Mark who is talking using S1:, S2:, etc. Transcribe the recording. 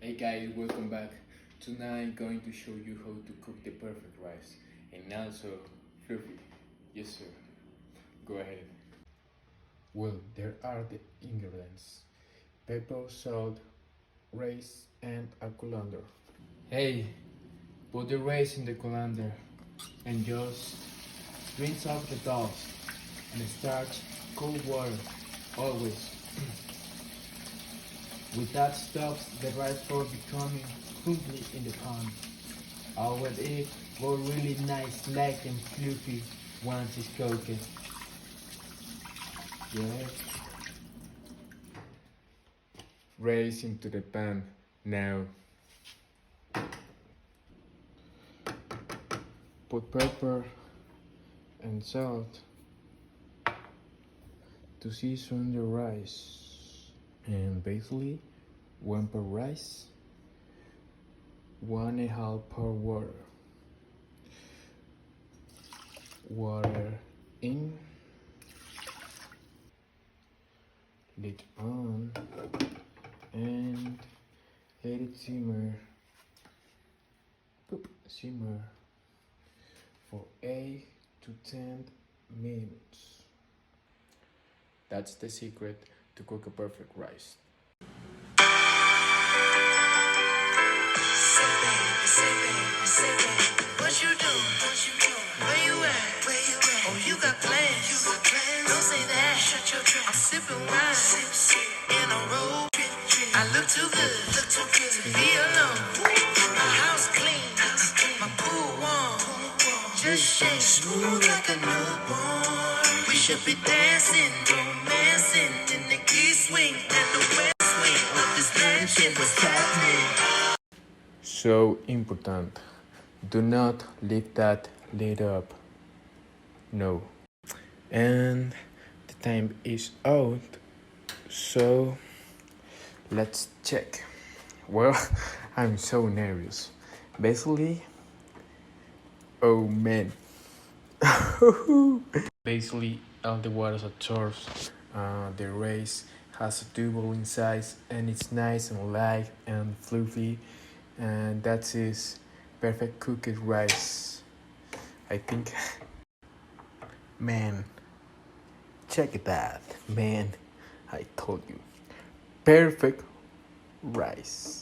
S1: Hey guys, welcome back. Tonight I'm going to show you how to cook the perfect rice and also fluffy. Yes sir, go ahead. Well, there are the ingredients: pepper, salt, rice and a colander. Hey, put the rice in the colander and just rinse off the dust and start cold water always. With that stops the rice from becoming crumbly in the pan. Our egg go really nice, light and fluffy once it's cooked. Yeah. Rice into the pan now. Put pepper and salt to season the rice. And basically, 1 per rice, 1.5 per water. Water in, lid on, and let it simmer. Simmer for 8 to 10 minutes. That's the secret to cook a perfect rice.
S2: What you do? Where you at? Oh, you got plans. Don't say that. I'm sipping wine in a robe. I look too good to be alone. My house clean, my pool warm. Just shake smooth like a newborn. We should be dancing, romancing in the east wing and the west wing of this mansion. What's happening?
S1: So important. Do not leave that lid up. No. And the time is out. So let's check. Well, I'm so nervous. Basically, oh man. Basically, all the water absorbs. The rice has a double in size and it's nice and light and fluffy. And that is perfect cooked rice. I think. Man, check it out. Man, I told you. Perfect rice.